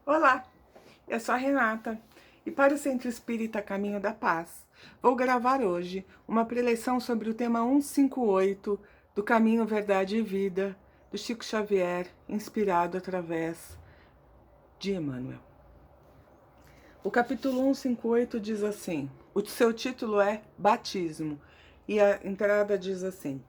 Olá, eu sou a Renata e para o Centro Espírita Caminho da Paz, vou gravar hoje uma preleção sobre o tema 158 do Caminho, Verdade e Vida, do Chico Xavier, inspirado através de Emmanuel. O capítulo 158 diz assim, o seu título é Batismo, e a entrada diz assim: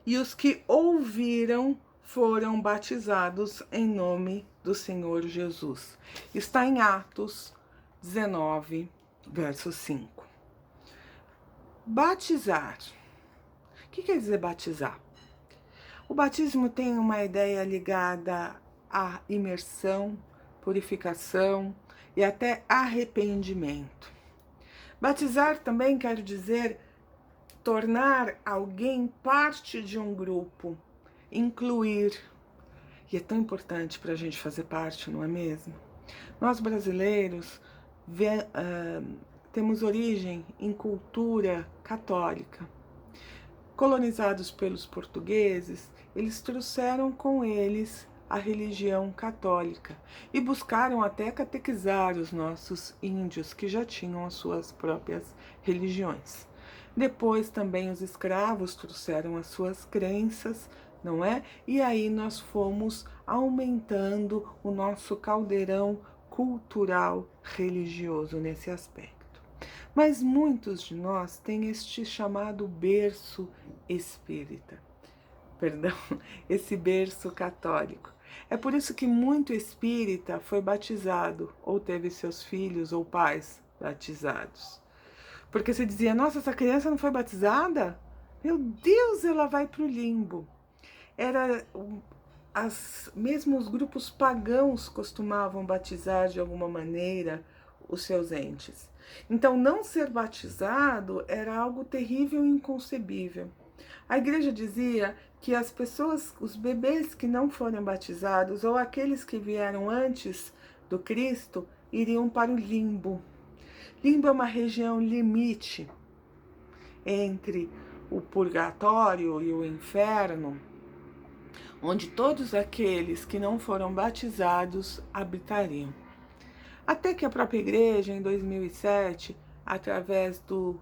e os que ouviram foram batizados em nome do Senhor Jesus. Está em Atos 19, verso 5. Batizar. O que quer dizer batizar? O batismo tem uma ideia ligada à imersão, purificação e até arrependimento. Batizar também quer dizer tornar alguém parte de um grupo, incluir. E é tão importante para a gente fazer parte, não é mesmo? Nós brasileiros temos origem em cultura católica. Colonizados pelos portugueses, eles trouxeram com eles a religião católica e buscaram até catequizar os nossos índios, que já tinham as suas próprias religiões. Depois também os escravos trouxeram as suas crenças, não é? E aí nós fomos aumentando o nosso caldeirão cultural religioso nesse aspecto. Mas muitos de nós têm este chamado berço espírita, perdão, esse berço católico. É por isso que muito espírita foi batizado, ou teve seus filhos ou pais batizados. Porque se dizia, nossa, essa criança não foi batizada? Meu Deus, ela vai para o limbo. Mesmo os grupos pagãos costumavam batizar de alguma maneira os seus entes. Então, não ser batizado era algo terrível e inconcebível. A igreja dizia que as pessoas, os bebês que não foram batizados, ou aqueles que vieram antes do Cristo, iriam para o limbo. Limbo é uma região limite entre o purgatório e o inferno, onde todos aqueles que não foram batizados habitariam. Até que a própria igreja, em 2007, através do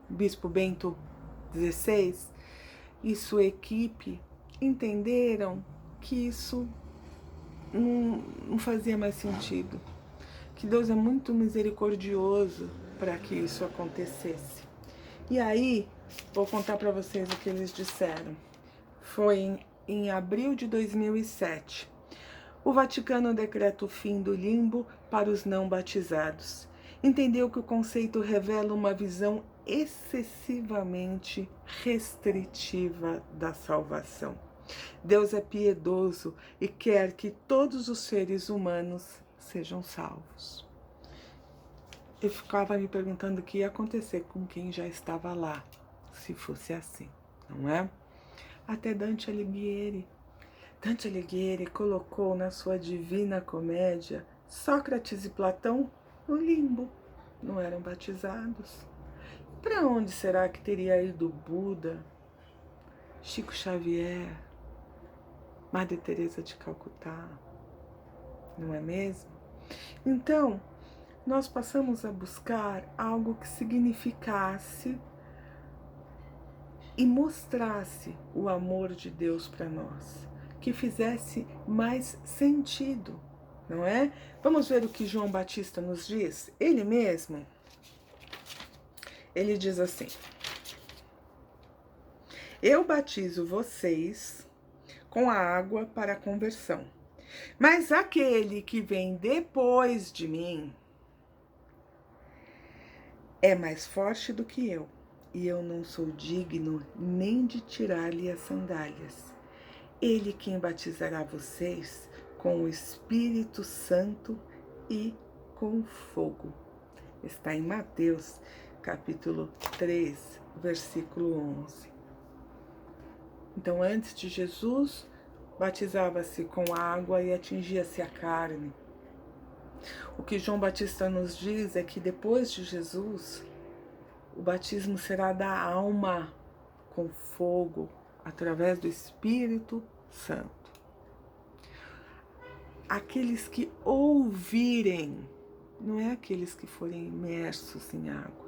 bispo Bento XVI e sua equipe, entenderam que isso não fazia mais sentido, que Deus é muito misericordioso para que isso acontecesse. E aí, vou contar para vocês o que eles disseram. Foi em abril de 2007. O Vaticano decreta o fim do limbo para os não batizados. Entendeu que o conceito revela uma visão excessivamente restritiva da salvação. Deus é piedoso e quer que todos os seres humanos sejam salvos. Eu ficava me perguntando o que ia acontecer com quem já estava lá, se fosse assim, não é? Até Dante Alighieri. Dante Alighieri colocou na sua Divina Comédia Sócrates e Platão no limbo, não eram batizados. Para onde será que teria ido Buda, Chico Xavier, Madre Teresa de Calcutá, não é mesmo? Então, nós passamos a buscar algo que significasse e mostrasse o amor de Deus para nós, que fizesse mais sentido, não é? Vamos ver o que João Batista nos diz? Ele mesmo, ele diz assim: eu batizo vocês com a água para a conversão, mas aquele que vem depois de mim é mais forte do que eu, e eu não sou digno nem de tirar-lhe as sandálias. Ele quem batizará vocês com o Espírito Santo e com fogo. Está em Mateus, capítulo 3, versículo 11. Então, antes de Jesus, batizava-se com água e atingia-se a carne. O que João Batista nos diz é que depois de Jesus, o batismo será da alma com fogo, através do Espírito Santo. aqueles que ouvirem, não é aqueles que forem imersos em água.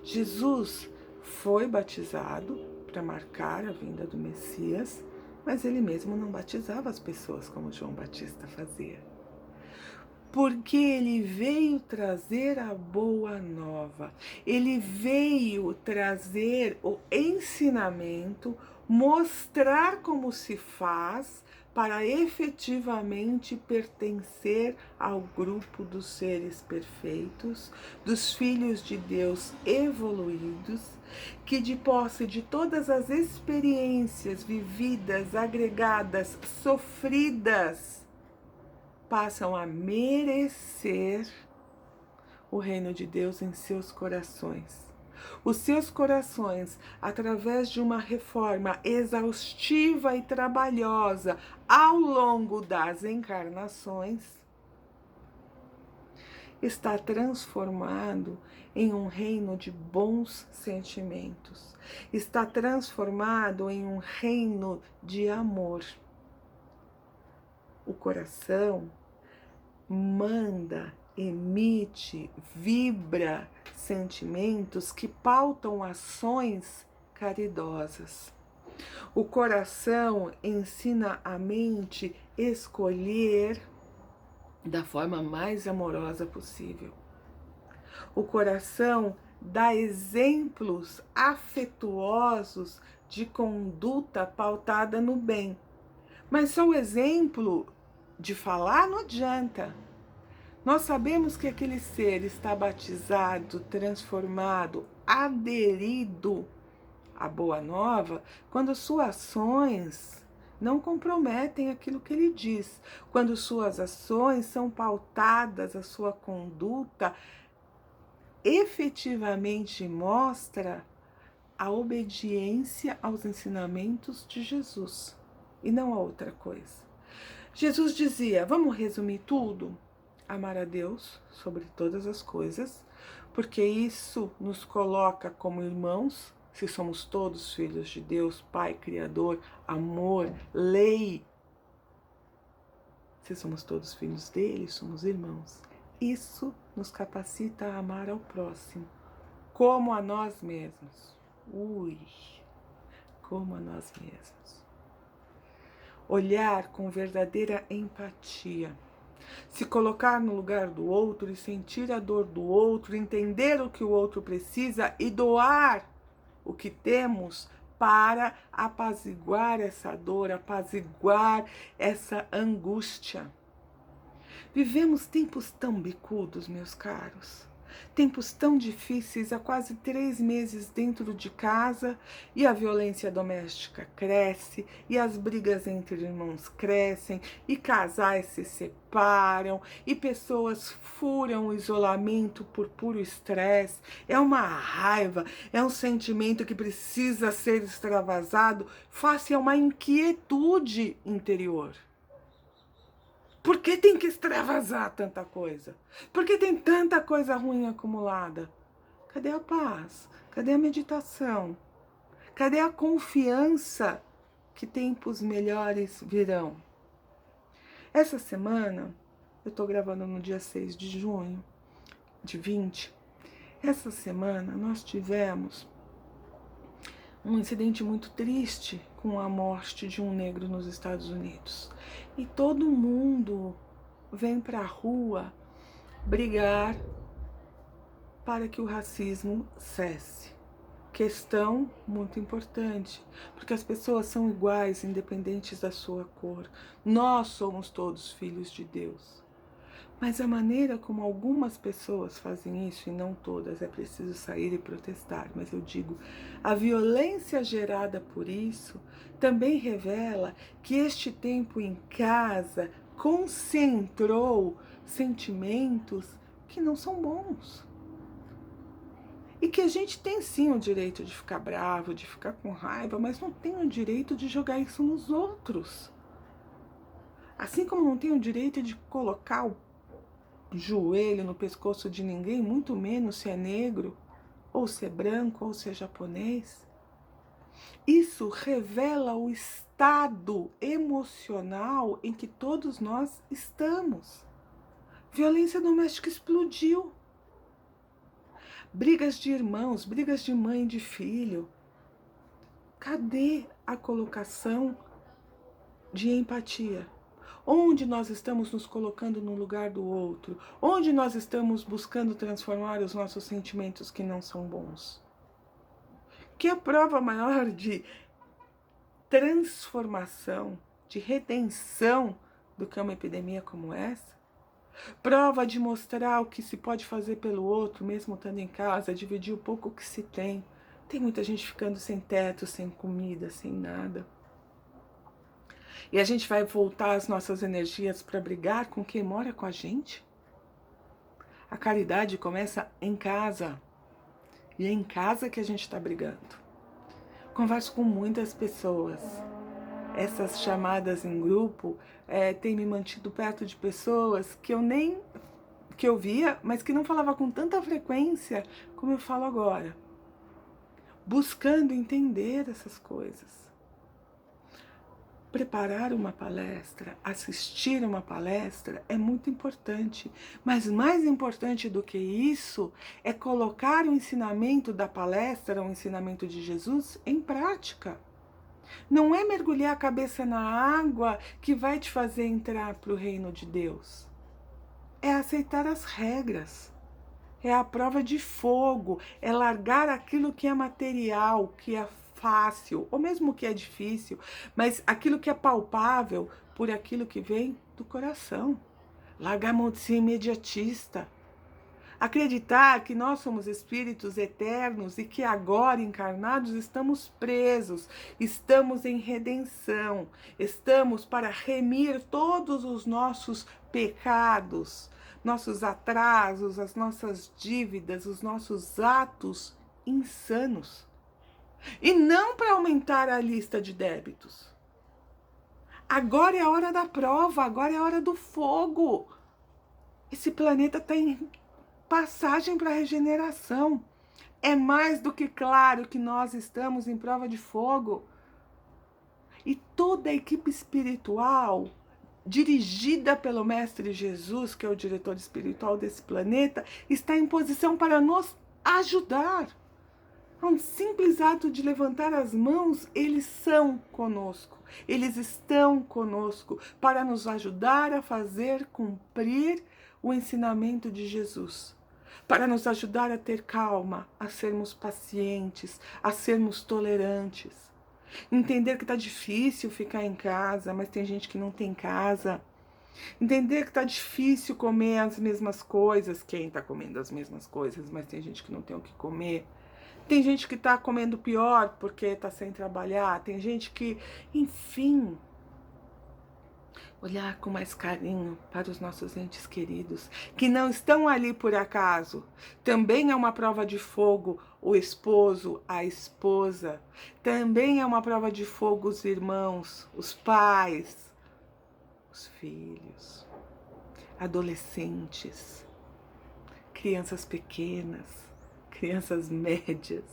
Jesus foi batizado para marcar a vinda do Messias, mas ele mesmo não batizava as pessoas como João Batista fazia. Porque ele veio trazer a boa nova, ele veio trazer o ensinamento, mostrar como se faz para efetivamente pertencer ao grupo dos seres perfeitos, dos filhos de Deus evoluídos, que de posse de todas as experiências vividas, agregadas, sofridas, passam a merecer o reino de Deus em seus corações. Os seus corações, através de uma reforma exaustiva e trabalhosa ao longo das encarnações, está transformado em um reino de bons sentimentos, está transformado em um reino de amor. O coração manda, emite, vibra sentimentos que pautam ações caridosas. O coração ensina a mente a escolher da forma mais amorosa possível. O coração dá exemplos afetuosos de conduta pautada no bem. Mas só o exemplo de falar não adianta. Nós sabemos que aquele ser está batizado, transformado, aderido à boa nova, quando suas ações não comprometem aquilo que ele diz, quando suas ações são pautadas, a sua conduta efetivamente mostra a obediência aos ensinamentos de Jesus e não a outra coisa. Jesus dizia, vamos resumir tudo? Amar a Deus sobre todas as coisas, porque isso nos coloca como irmãos, se somos todos filhos de Deus, Pai, Criador, amor, lei. Se somos todos filhos dele, somos irmãos. Isso nos capacita a amar ao próximo, como a nós mesmos. Como a nós mesmos. Olhar com verdadeira empatia, se colocar no lugar do outro e sentir a dor do outro, entender o que o outro precisa e doar o que temos para apaziguar essa dor, apaziguar essa angústia. Vivemos tempos tão bicudos, meus caros. Tempos tão difíceis, há quase 3 meses dentro de casa, e a violência doméstica cresce, e as brigas entre irmãos crescem, e casais se separam, e pessoas furam o isolamento por puro estresse. É uma raiva, é um sentimento que precisa ser extravasado face a uma inquietude interior. Por que tem que extravasar tanta coisa? Por que tem tanta coisa ruim acumulada? Cadê a paz? Cadê a meditação? Cadê a confiança que tempos melhores virão? Essa semana, eu tô gravando no dia 6 de junho de 20. Essa semana nós tivemos um incidente muito triste com a morte de um negro nos Estados Unidos. E todo mundo vem para a rua brigar para que o racismo cesse. Questão muito importante, porque as pessoas são iguais, independentes da sua cor. Nós somos todos filhos de Deus. Mas a maneira como algumas pessoas fazem isso, e não todas, é preciso sair e protestar. Mas eu digo, a violência gerada por isso também revela que este tempo em casa concentrou sentimentos que não são bons. E que a gente tem sim o direito de ficar bravo, de ficar com raiva, mas não tem o direito de jogar isso nos outros. Assim como não tem o direito de colocar o joelho no pescoço de ninguém, muito menos se é negro, ou se é branco, ou se é japonês. Isso revela o estado estado emocional em que todos nós estamos. Violência doméstica explodiu. Brigas de irmãos, brigas de mãe e de filho. Cadê a colocação de empatia? Onde nós estamos nos colocando no lugar do outro? Onde nós estamos buscando transformar os nossos sentimentos que não são bons? Que a prova maior de transformação, de redenção do que uma epidemia como essa? Prova de mostrar o que se pode fazer pelo outro, mesmo estando em casa, dividir o pouco que se tem. Tem muita gente ficando sem teto, sem comida, sem nada. E a gente vai voltar as nossas energias para brigar com quem mora com a gente? A caridade começa em casa. E é em casa que a gente está brigando. Converso com muitas pessoas. Essas chamadas em grupo têm me mantido perto de pessoas que eu via, mas que não falava com tanta frequência como eu falo agora. Buscando entender essas coisas. Preparar uma palestra, assistir uma palestra é muito importante, mas mais importante do que isso é colocar o ensinamento da palestra, o ensinamento de Jesus, em prática. Não é mergulhar a cabeça na água que vai te fazer entrar para o reino de Deus. É aceitar as regras. É a prova de fogo, é largar aquilo que é material, que é fácil, ou mesmo que é difícil, mas aquilo que é palpável por aquilo que vem do coração. Largar a mão de ser imediatista. Acreditar que nós somos espíritos eternos e que agora encarnados estamos presos, estamos em redenção, estamos para remir todos os nossos pecados, nossos atrasos, as nossas dívidas, os nossos atos insanos. E não para aumentar a lista de débitos. Agora é a hora da prova, agora é a hora do fogo. Esse planeta está em passagem para a regeneração. É mais do que claro que nós estamos em prova de fogo. E toda a equipe espiritual, dirigida pelo Mestre Jesus, que é o diretor espiritual desse planeta, está em posição para nos ajudar. É um simples ato de levantar as mãos, eles são conosco. Eles estão conosco para nos ajudar a fazer cumprir o ensinamento de Jesus. Para nos ajudar a ter calma, a sermos pacientes, a sermos tolerantes. Entender que está difícil ficar em casa, mas tem gente que não tem casa. Entender que está difícil comer as mesmas coisas. Quem está comendo as mesmas coisas, mas tem gente que não tem o que comer. Tem gente que está comendo pior porque está sem trabalhar. Tem gente que, enfim, olhar com mais carinho para os nossos entes queridos, que não estão ali por acaso. Também é uma prova de fogo o esposo, a esposa. Também é uma prova de fogo os irmãos, os pais, os filhos, adolescentes, crianças pequenas, crianças médias.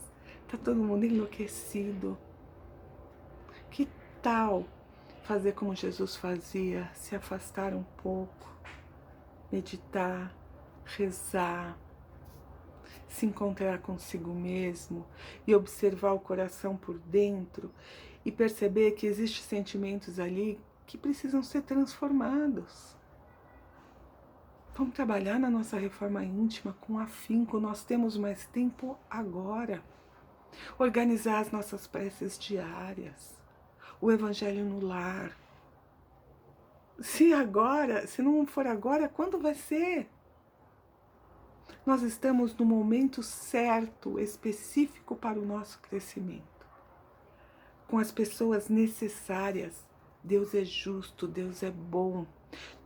Tá todo mundo enlouquecido. Que tal fazer como Jesus fazia, se afastar um pouco, meditar, rezar, se encontrar consigo mesmo e observar o coração por dentro e perceber que existem sentimentos ali que precisam ser transformados. Vamos trabalhar na nossa reforma íntima com afinco, nós temos mais tempo agora. Organizar as nossas preces diárias, o evangelho no lar. Se não for agora, quando vai ser? Nós estamos no momento certo, específico para o nosso crescimento. Com as pessoas necessárias. Deus é justo, Deus é bom.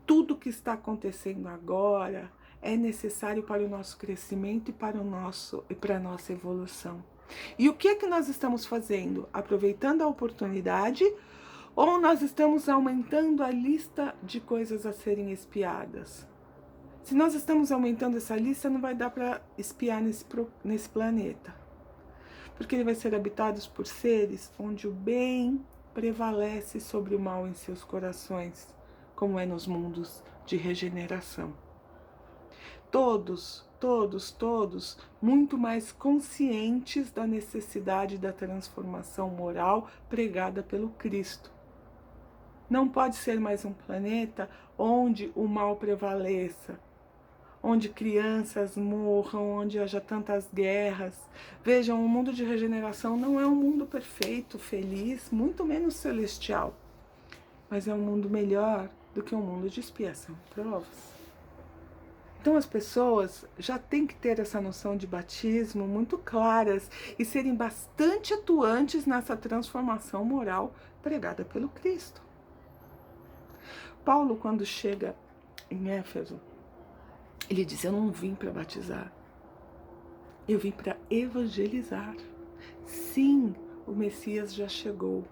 Tudo que está acontecendo agora é necessário para o nosso crescimento e para a nossa evolução. E o que é que nós estamos fazendo? Aproveitando a oportunidade ou nós estamos aumentando a lista de coisas a serem espiadas? Se nós estamos aumentando essa lista, não vai dar para espiar nesse planeta. Porque ele vai ser habitado por seres onde o bem prevalece sobre o mal em seus corações, como é nos mundos de regeneração. Todos, muito mais conscientes da necessidade da transformação moral pregada pelo Cristo. Não pode ser mais um planeta onde o mal prevaleça, onde crianças morram, onde haja tantas guerras. Vejam, o mundo de regeneração não é um mundo perfeito, feliz, muito menos celestial, mas é um mundo melhor do que um mundo de expiação e provas. Então as pessoas já têm que ter essa noção de batismo muito claras e serem bastante atuantes nessa transformação moral pregada pelo Cristo. Paulo, quando chega em Éfeso, ele diz: eu não vim para batizar, eu vim para evangelizar. Sim, o Messias já chegou.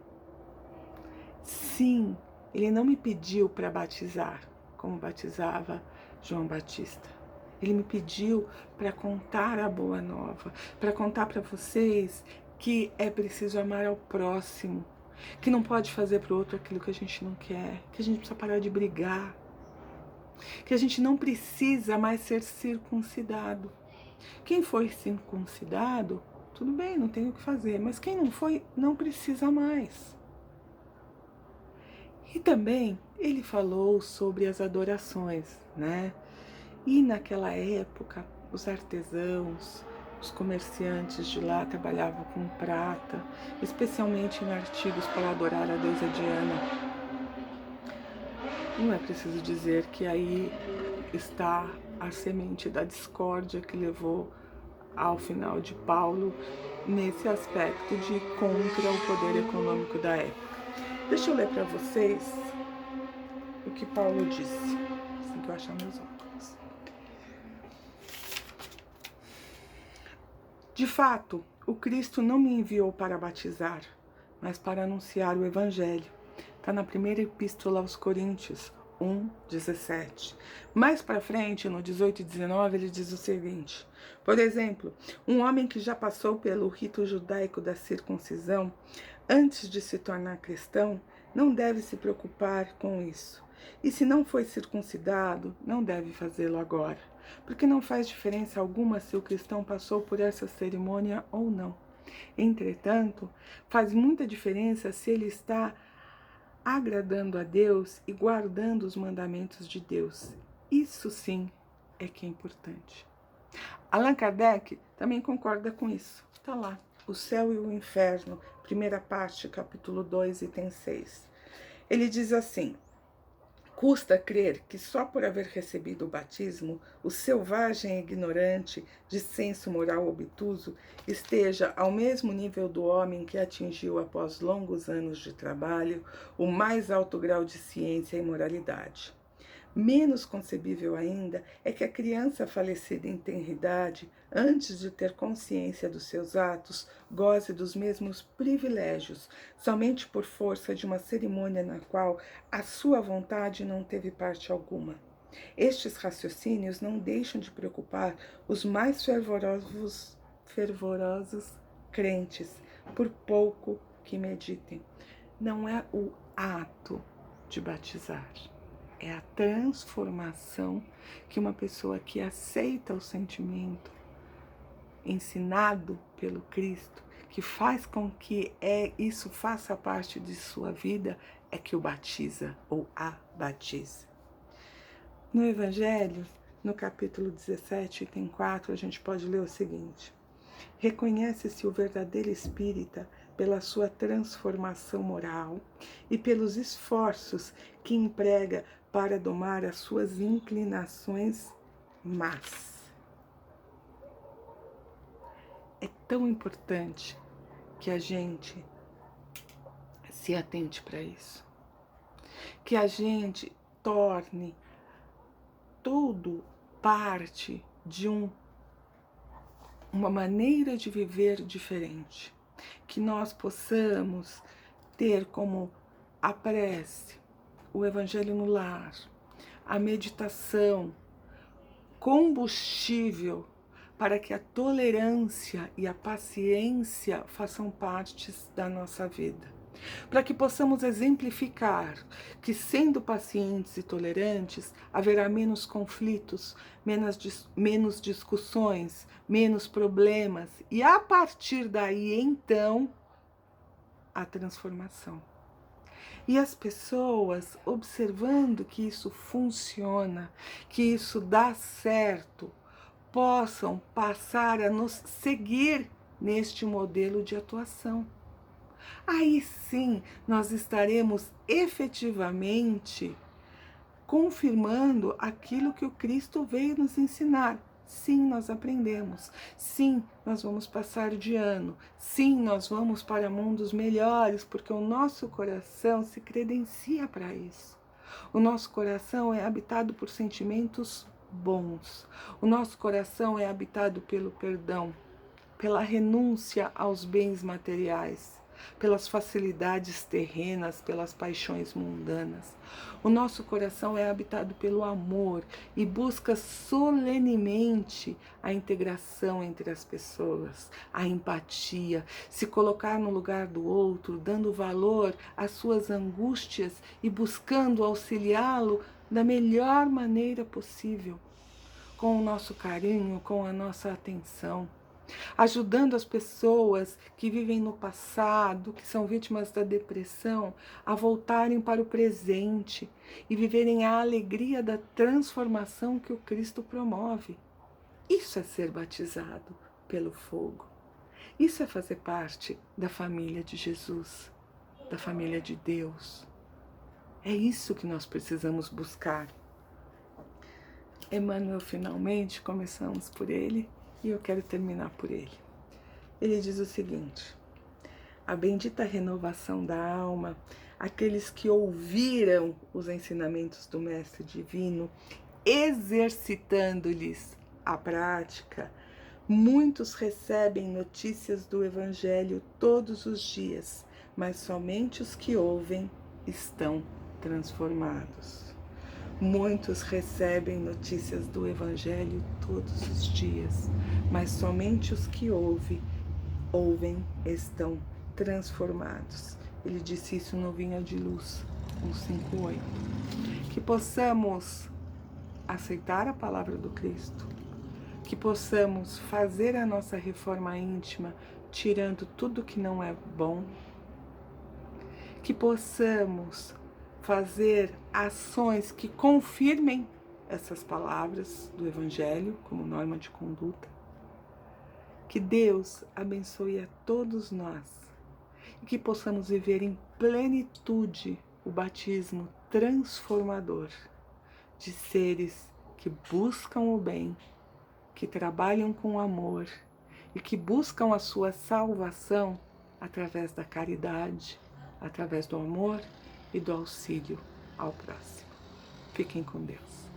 Sim, ele não me pediu para batizar, como batizava João Batista. Ele me pediu para contar a boa nova, para contar para vocês que é preciso amar ao próximo, que não pode fazer para o outro aquilo que a gente não quer, que a gente precisa parar de brigar, que a gente não precisa mais ser circuncidado. Quem foi circuncidado, tudo bem, não tem o que fazer, mas quem não foi, não precisa mais. E também ele falou sobre as adorações, né? E naquela época, os artesãos, os comerciantes de lá trabalhavam com prata, especialmente em artigos para adorar a deusa Diana. Não é preciso dizer que aí está a semente da discórdia que levou ao final de Paulo nesse aspecto de contra o poder econômico da época. Deixa eu ler para vocês o que Paulo disse, assim que eu achar meus óculos. De fato, o Cristo não me enviou para batizar, mas para anunciar o Evangelho. Está na primeira epístola aos Coríntios, 1:17. Mais para frente, no 18 e 19, ele diz o seguinte: por exemplo, um homem que já passou pelo rito judaico da circuncisão, antes de se tornar cristão, não deve se preocupar com isso. E se não foi circuncidado, não deve fazê-lo agora, porque não faz diferença alguma se o cristão passou por essa cerimônia ou não. Entretanto, faz muita diferença se ele está agradando a Deus e guardando os mandamentos de Deus. Isso sim é que é importante. Allan Kardec também concorda com isso. Está lá, O Céu e o Inferno, primeira parte, capítulo 2, item 6. Ele diz assim: custa crer que só por haver recebido o batismo, o selvagem e ignorante, de senso moral obtuso, esteja ao mesmo nível do homem que atingiu, após longos anos de trabalho, o mais alto grau de ciência e moralidade. Menos concebível ainda é que a criança falecida em tenridade, antes de ter consciência dos seus atos, goze dos mesmos privilégios, somente por força de uma cerimônia na qual a sua vontade não teve parte alguma. Estes raciocínios não deixam de preocupar os mais fervorosos crentes, por pouco que meditem. Não é o ato de batizar, é a transformação que uma pessoa que aceita o sentimento ensinado pelo Cristo, que faz com que isso faça parte de sua vida, é que o batiza ou a batiza. No Evangelho, no capítulo 17, item 4, a gente pode ler o seguinte: reconhece-se o verdadeiro espírita pela sua transformação moral e pelos esforços que emprega para domar as suas inclinações más. É tão importante que a gente se atente para isso, que a gente torne tudo parte de uma maneira de viver diferente, que nós possamos ter como a prece, o Evangelho no lar, a meditação, combustível para que a tolerância e a paciência façam parte da nossa vida. para que possamos exemplificar que, sendo pacientes e tolerantes, haverá menos conflitos, menos discussões, menos problemas, e a partir daí, então, a transformação. E as pessoas, observando que isso funciona, que isso dá certo, possam passar a nos seguir neste modelo de atuação. Aí sim nós estaremos efetivamente confirmando aquilo que o Cristo veio nos ensinar. Sim, nós aprendemos. Sim, nós vamos passar de ano. Sim, nós vamos para mundos melhores, porque o nosso coração se credencia para isso. O nosso coração é habitado por sentimentos bons. O nosso coração é habitado pelo perdão, pela renúncia aos bens materiais, pelas facilidades terrenas, pelas paixões mundanas. O nosso coração é habitado pelo amor e busca solenemente a integração entre as pessoas, a empatia, se colocar no lugar do outro, dando valor às suas angústias e buscando auxiliá-lo da melhor maneira possível, com o nosso carinho, com a nossa atenção, ajudando as pessoas que vivem no passado, que são vítimas da depressão, a voltarem para o presente e viverem a alegria da transformação que o Cristo promove. Isso é ser batizado pelo fogo. Isso é fazer parte da família de Jesus, da família de Deus. É isso que nós precisamos buscar. Emmanuel, finalmente, começamos por ele e eu quero terminar por ele. Ele diz o seguinte: a bendita renovação da alma, aqueles que ouviram os ensinamentos do Mestre Divino, exercitando-lhes a prática, muitos recebem notícias do Evangelho todos os dias, mas somente os que ouvem estão transformados. Muitos recebem notícias do Evangelho todos os dias, mas somente os que ouvem estão transformados. Ele disse isso no Vinha de Luz, 158. Que possamos aceitar a palavra do Cristo, que possamos fazer a nossa reforma íntima, tirando tudo que não é bom, que possamos fazer ações que confirmem essas palavras do Evangelho como norma de conduta. Que Deus abençoe a todos nós e que possamos viver em plenitude o batismo transformador de seres que buscam o bem, que trabalham com amor e que buscam a sua salvação através da caridade, através do amor e do auxílio ao próximo. Fiquem com Deus.